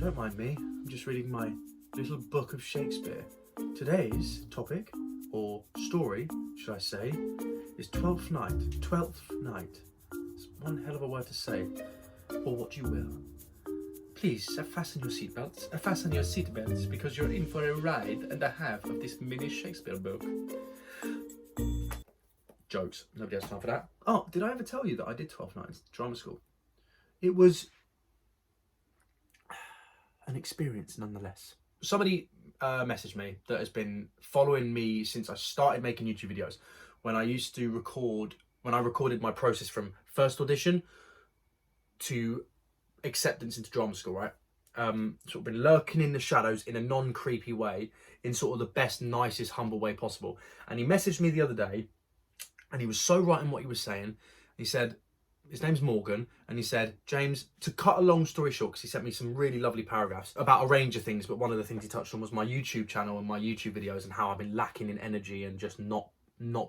don't mind me. I'm just reading my little book of Shakespeare. Today's topic, or story, should I say, is Twelfth Night. Twelfth Night. It's one hell of a word to say, or what you will. Please fasten your seatbelts. Fasten your seatbelts because you're in for a ride and a half of this mini Shakespeare book. Jokes. Nobody has time for that. Oh, did I ever tell you that I did 12 nights drama school? It was an experience nonetheless. Somebody messaged me that has been following me since I started making YouTube videos. When I used to record, when I recorded my process from first audition to acceptance into drama school, right? Sort of been lurking in the shadows in a non-creepy way, in sort of the best, nicest, humble way possible. And he messaged me the other day, and he was so right in what he was saying. He said, his name's Morgan, and he said, James, to cut a long story short, because he sent me some really lovely paragraphs about a range of things, but one of the things he touched on was my YouTube channel and my YouTube videos and how I've been lacking in energy and just not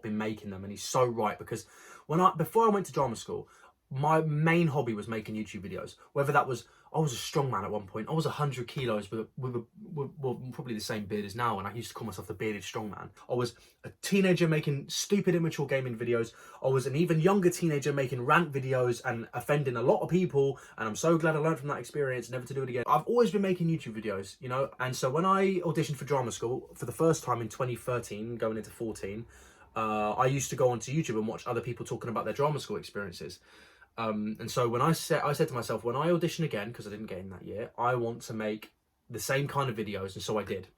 been making them. And he's so right, because before I went to drama school, my main hobby was making YouTube videos. Whether that was, I was a strong man at one point. I was 100 kilos with probably the same beard as now, and I used to call myself the bearded strong man. I was a teenager making stupid, immature gaming videos. I was an even younger teenager making rant videos and offending a lot of people, and I'm so glad I learned from that experience never to do it again. I've always been making YouTube videos, you know, and so when I auditioned for drama school for the first time in 2013, going into 14, I used to go onto YouTube and watch other people talking about their drama school experiences. And so when I said to myself, when I audition again, because I didn't get in that year, I want to make the same kind of videos, and so I did.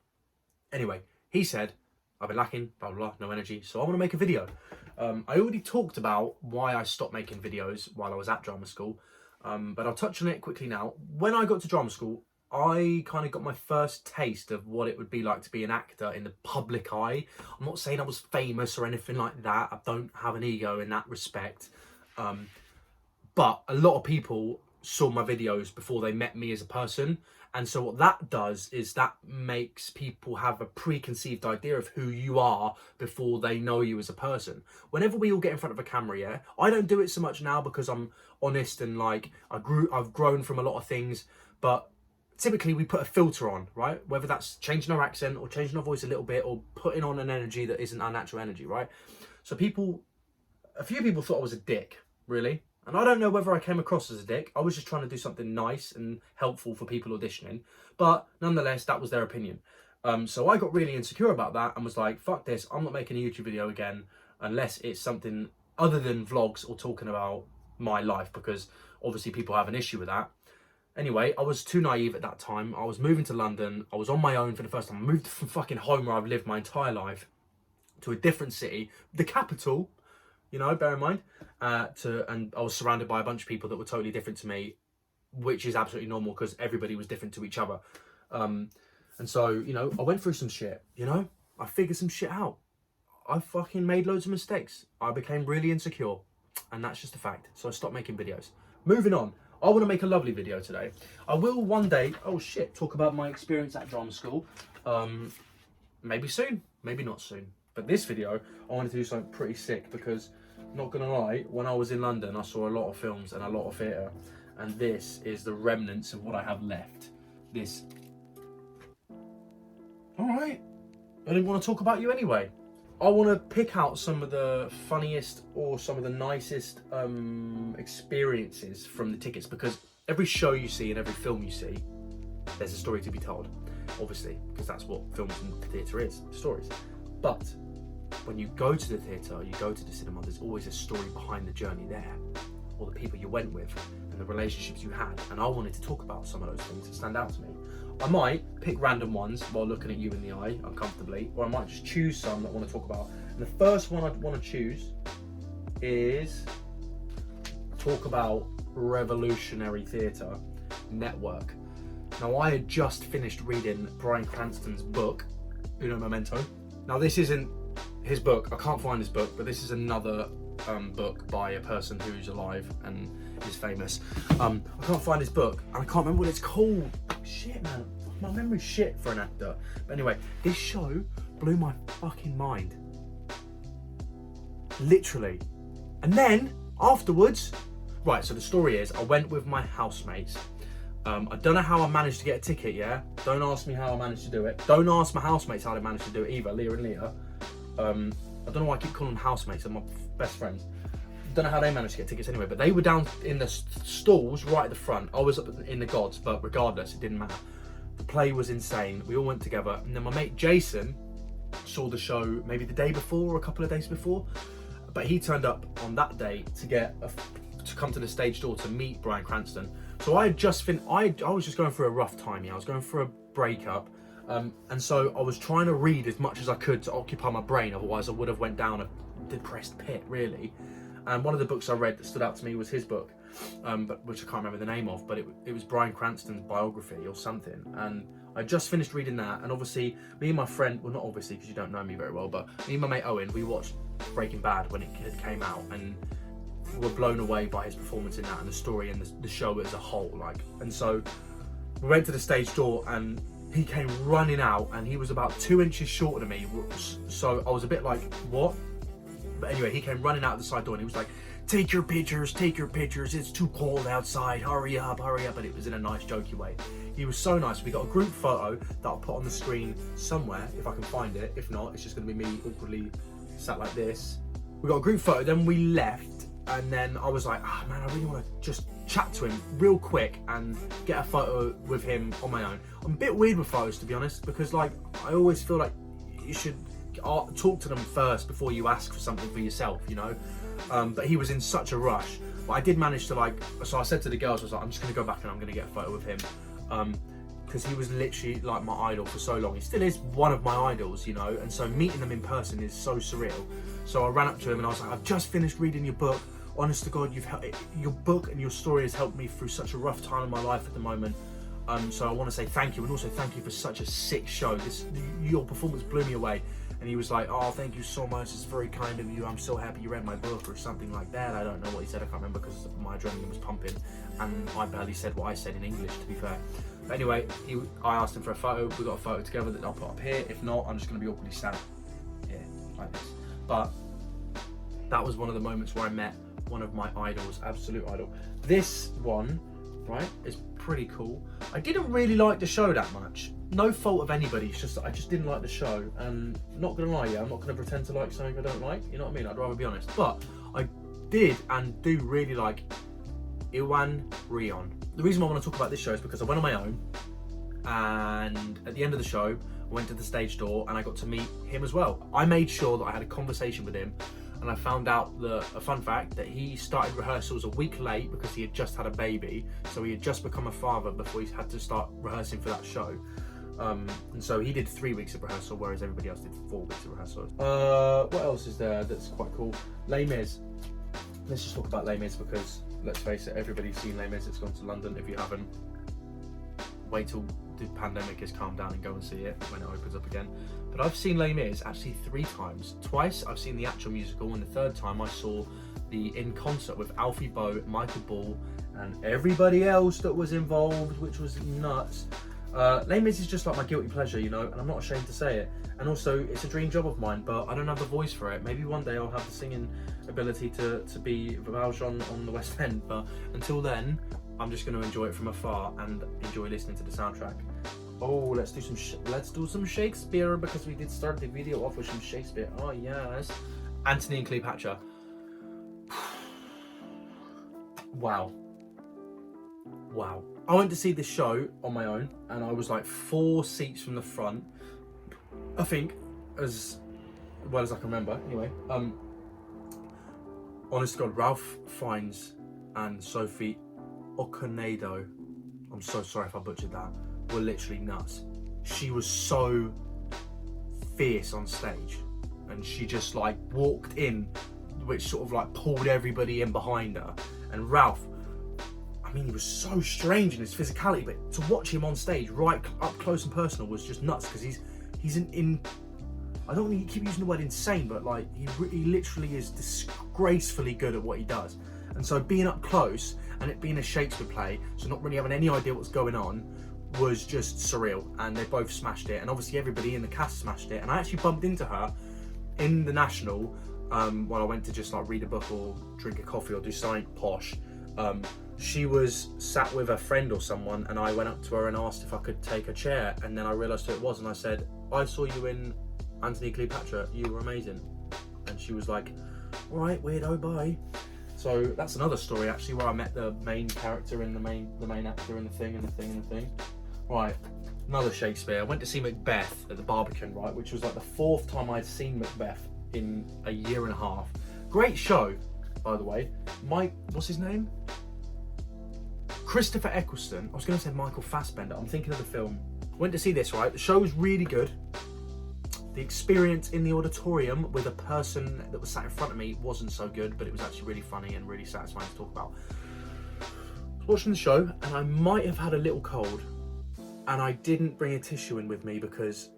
Anyway, he said, I've been lacking, blah, blah, blah, no energy, so I want to make a video. I already talked about why I stopped making videos while I was at drama school, but I'll touch on it quickly now. When I got to drama school, I kind of got my first taste of what it would be like to be an actor in the public eye. I'm not saying I was famous or anything like that. I don't have an ego in that respect. But a lot of people saw my videos before they met me as a person. And so what that does is that makes people have a preconceived idea of who you are before they know you as a person. Whenever we all get in front of a camera, yeah, I don't do it so much now because I'm honest and like I've grown from a lot of things, but typically we put a filter on, right? Whether that's changing our accent or changing our voice a little bit or putting on an energy that isn't our natural energy, right? So a few people thought I was a dick, really. And I don't know whether I came across as a dick. I was just trying to do something nice and helpful for people auditioning. But nonetheless, that was their opinion. So I got really insecure about that and was like, fuck this, I'm not making a YouTube video again unless it's something other than vlogs or talking about my life, because obviously people have an issue with that. Anyway, I was too naive at that time. I was moving to London. I was on my own for the first time. I moved from fucking home where I've lived my entire life to a different city, the capital, you know, bear in mind, and I was surrounded by a bunch of people that were totally different to me, which is absolutely normal because everybody was different to each other. And so, you know, I went through some shit, you know, I figured some shit out. I fucking made loads of mistakes. I became really insecure, and that's just a fact. So I stopped making videos. Moving on, I want to make a lovely video today. I will one day, oh shit, talk about my experience at drama school. Maybe soon, maybe not soon. But this video, I wanted to do something pretty sick because, not gonna lie, when I was in London, I saw a lot of films and a lot of theatre, and this is the remnants of what I have left. This. All right, I didn't want to talk about you anyway. I want to pick out some of the funniest or some of the nicest experiences from the tickets, because every show you see and every film you see, there's a story to be told, obviously, because that's what films and theatre is, stories. But when you go to the theatre, you go to the cinema, there's always a story behind the journey there, or the people you went with, and the relationships you had. And I wanted to talk about some of those things that stand out to me. I might pick random ones while looking at you in the eye uncomfortably, or I might just choose some that I want to talk about. And the first one I'd want to choose is talk about revolutionary theatre, Network. Now, I had just finished reading Bryan Cranston's book, Uno Momento. Now, this isn't his book. I can't find his book, but this is another book by a person who's alive and is famous. I can't find his book, and I can't remember what it's called. Shit, man. My memory's shit for an actor. But anyway, this show blew my fucking mind. Literally. And then, afterwards... Right, so the story is, I went with my housemates. I don't know how I managed to get a ticket, yeah? Don't ask me how I managed to do it. Don't ask my housemates how they managed to do it either, Leah and Leah. I don't know why I keep calling them housemates, they're my best friends. Don't know how they managed to get tickets anyway, but they were down in the stalls right at the front. I was up in the gods, but regardless, it didn't matter. The play was insane. We all went together, and then my mate Jason saw the show maybe the day before or a couple of days before, but he turned up on that day to come to the stage door to meet Bryan Cranston. So I had just I was just going through a rough time, yeah. I was going through a breakup, and so I was trying to read as much as I could to occupy my brain. Otherwise, I would have went down a depressed pit, really. And one of the books I read that stood out to me was his book, but which I can't remember the name of, but it was Bryan Cranston's biography or something. And I just finished reading that, and obviously me and my friend, well, not obviously because you don't know me very well, but me and my mate Owen, we watched Breaking Bad when it came out, and were blown away by his performance in that and the story and the show as a whole. Like, and so we went to the stage door, and he came running out, and he was about 2 inches shorter than me. So I was a bit like, what? But anyway, he came running out of the side door, and he was like, take your pictures, it's too cold outside, hurry up. But it was in a nice jokey way. He was so nice. We got a group photo that I'll put on the screen somewhere if I can find it. If not, it's just going to be me awkwardly sat like this. We got a group photo, then we left. And then I was like, man, I really want to just chat to him real quick and get a photo with him on my own. I'm a bit weird with photos, to be honest, because like I always feel like you should talk to them first before you ask for something for yourself, you know. But he was in such a rush. But I did manage to so I said to the girls, I was like, I'm just going to go back and I'm going to get a photo with him. Because he was literally like my idol for so long. He still is one of my idols, you know, and so meeting them in person is so surreal. So I ran up to him and I was like, I've just finished reading your book. Honest to God, your book and your story has helped me through such a rough time in my life at the moment. So I want to say thank you, and also thank you for such a sick show. Your performance blew me away. And he was like, oh, thank you so much. It's very kind of you. I'm so happy you read my book, or something like that. I don't know what he said. I can't remember because my adrenaline was pumping and I barely said what I said in English, to be fair. But anyway, I asked him for a photo. We got a photo together that I'll put up here. If not, I'm just going to be awkwardly sat here like this. But that was one of the moments where I met one of my idols, absolute idol. This one, right, is pretty cool. I didn't really like the show that much. No fault of anybody, it's just that I just didn't like the show. And not gonna lie, I'm not gonna pretend to like something I don't like, you know what I mean? I'd rather be honest. But I did and do really like Iwan Rion. The reason why I want to talk about this show is because I went on my own, and at the end of the show, I went to the stage door and I got to meet him as well. I made sure that I had a conversation with him, and I found out a fun fact that he started rehearsals a week late because he had just had a baby. So he had just become a father before he had to start rehearsing for that show. And so he did 3 weeks of rehearsal, whereas everybody else did 4 weeks of rehearsal. What else is there that's quite cool? Les Mis. Let's just talk about Les Mis because, let's face it, everybody's seen Les Mis. It's gone to London. If you haven't, wait till the pandemic has calmed down and go and see it when it opens up again. But I've seen Les Mis actually 3 times. Twice I've seen the actual musical, and the third time I saw the in concert with Alfie Boe, Michael Ball, and everybody else that was involved, which was nuts. Les Mis is just like my guilty pleasure, you know, and I'm not ashamed to say it. And also, it's a dream job of mine, but I don't have the voice for it. Maybe one day I'll have the singing ability to be Valjean on the West End, but until then, I'm just going to enjoy it from afar and enjoy listening to the soundtrack. Oh, let's do some Shakespeare, because we did start the video off with some Shakespeare. Oh yes, Antony and Cleopatra. Wow. I went to see this show on my own, and I was like 4 seats from the front, I think, as well as I can remember. Anyway, honest to God, Ralph Fiennes and Sophie Okonedo, I'm so sorry if I butchered that, were literally nuts. She was so fierce on stage, and she just like walked in, which sort of like pulled everybody in behind her. And Ralph, I mean, he was so strange in his physicality, but to watch him on stage right up close and personal was just nuts, because he's in I don't want to keep using the word insane, but like he literally is disgracefully good at what he does. And so being up close and it being a Shakespeare play, so not really having any idea what's going on, was just surreal. And they both smashed it, and obviously everybody in the cast smashed it. And I actually bumped into her in the National while I went to just like read a book or drink a coffee or do something posh. she was sat with a friend or someone, and I went up to her and asked if I could take a chair, and then I realised who it was, and I said, I saw you in Anthony Cleopatra, you were amazing. And she was like, all right, weirdo, bye. So that's another story actually, where I met the main character and the main actor and the thing. Right, another Shakespeare. I went to see Macbeth at the Barbican, right, which was like the 4th time I'd seen Macbeth in a year and a half. Great show, by the way. What's his name? Christopher Eccleston. I was going to say Michael Fassbender. I'm thinking of the film. Went to see this, right? The show was really good. The experience in the auditorium with a person that was sat in front of me wasn't so good, but it was actually really funny and really satisfying to talk about. I was watching the show, and I might have had a little cold, and I didn't bring a tissue in with me, because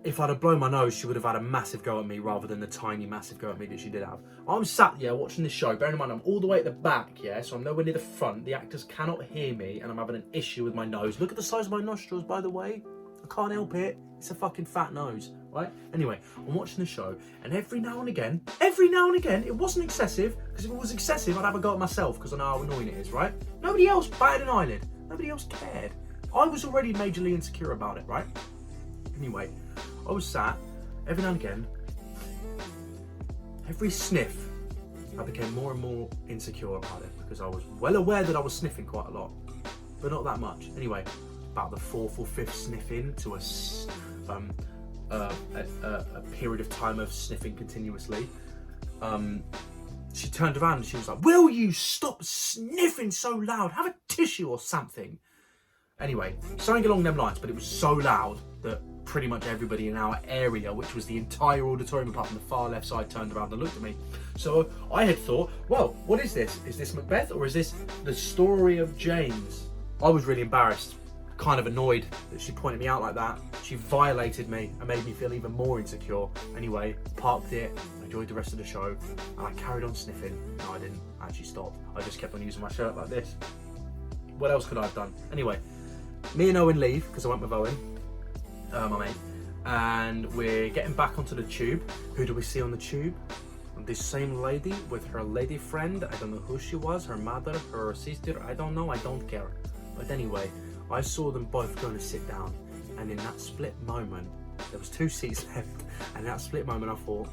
if I'd have blown my nose, she would have had a massive go at me rather than the tiny massive go at me that she did have. I'm sat here watching this show, bearing in mind I'm all the way at the back, yeah, so I'm nowhere near the front. The actors cannot hear me, and I'm having an issue with my nose. Look at the size of my nostrils, by the way. I can't help it. It's a fucking fat nose, right? Anyway, I'm watching the show, and every now and again, it wasn't excessive, because if it was excessive, I'd have a go at myself, because I know how annoying it is, right? Nobody else batted an eyelid. Nobody else cared. I was already majorly insecure about it, right? Anyway, I was sat, every now and again, every sniff, I became more and more insecure about it, because I was well aware that I was sniffing quite a lot, but not that much. Anyway, about the 4th or 5th sniff into a period of time of sniffing continuously, she turned around and she was like, will you stop sniffing so loud? Have a tissue or something. Anyway, something along them lines, but it was so loud that pretty much everybody in our area, which was the entire auditorium apart from the far left side, turned around and looked at me. So I had thought, well, what is this? Is this Macbeth, or is this the story of James? I was really embarrassed, kind of annoyed that she pointed me out like that. She violated me and made me feel even more insecure. Anyway, parked it, enjoyed the rest of the show, and I carried on sniffing. No, I didn't actually stop. I just kept on using my shirt like this. What else could I have done? Anyway, me and Owen leave, because I went with Owen, my mate, and we're getting back onto the tube. Who do we see on the tube? This same lady with her lady friend. I don't know who she was, her mother, her sister, I don't know, I don't care. But anyway, I saw them both going to sit down, and in that split moment, there was 2 seats left, and in that split moment I thought,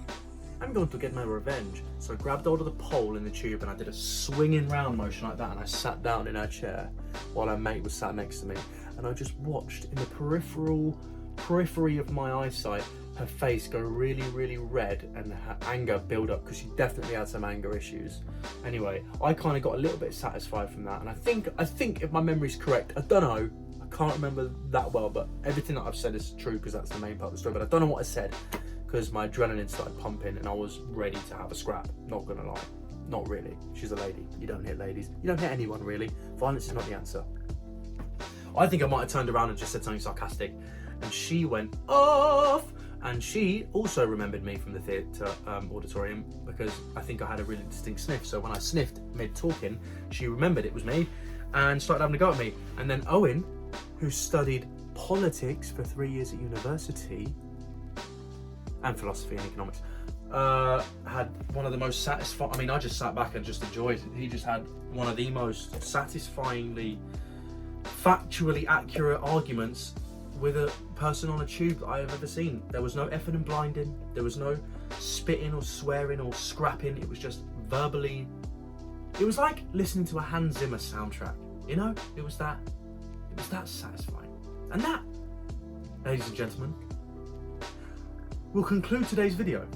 I'm going to get my revenge. So I grabbed hold of the pole in the tube, and I did a swinging round motion like that, and I sat down in her chair while her mate was sat next to me, and I just watched in the periphery of my eyesight her face go really, really red, and her anger build up, because she definitely had some anger issues. Anyway, I kind of got a little bit satisfied from that, and I think if my memory's correct, I don't know, I can't remember that well, but everything that I've said is true, because that's the main part of the story. But I don't know what I said, because my adrenaline started pumping and I was ready to have a scrap, not gonna lie. Not really. She's a lady. You don't hit ladies. You don't hit anyone, really. Violence is not the answer. I think I might have turned around and just said something sarcastic, and she went off. And she also remembered me from the theatre auditorium, because I think I had a really distinct sniff. So when I sniffed mid-talking, she remembered it was me and started having a go at me. And then Owen, who studied politics for 3 years at university, and philosophy and economics, had one of the most satisfying, I mean, I just sat back and just enjoyed it. He just had one of the most satisfyingly, factually accurate arguments with a person on a tube that I have ever seen. There was no effing and blinding, there was no spitting or swearing or scrapping. It was just verbally, it was like listening to a Hans Zimmer soundtrack, you know? It was that satisfying. And that, ladies and gentlemen, will conclude today's video.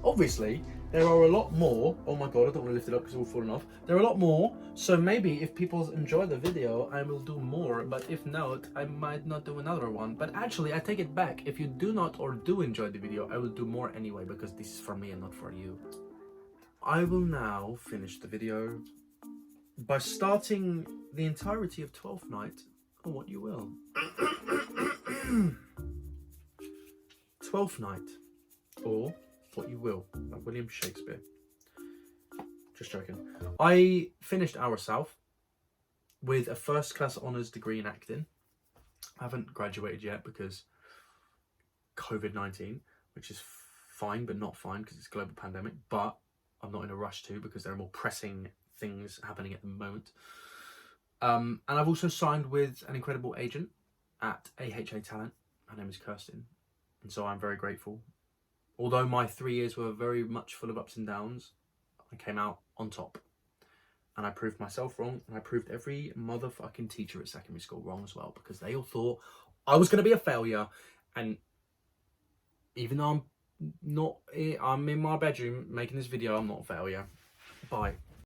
Obviously, there are a lot more. Oh my god, I don't want to lift it up because it's all falling off. There are a lot more, so maybe if people enjoy the video, I will do more, but if not, I might not do another one. But actually, I take it back. If you do not or do enjoy the video, I will do more anyway, because this is for me and not for you. I will now finish the video by starting the entirety of Twelfth Night, or what you will. Twelfth Night, or what you will, like William Shakespeare. Just joking. I finished Our South with a first-class honours degree in acting. I haven't graduated yet because COVID-19, which is fine but not fine because it's a global pandemic, but I'm not in a rush to, because there are more pressing things happening at the moment. And I've also signed with an incredible agent at AHA Talent. Her name is Cranston, and so I'm very grateful. Although my 3 years were very much full of ups and downs, I came out on top. And I proved myself wrong, and I proved every motherfucking teacher at secondary school wrong as well, because they all thought I was going to be a failure. And even though I'm in my bedroom making this video, I'm not a failure. Bye.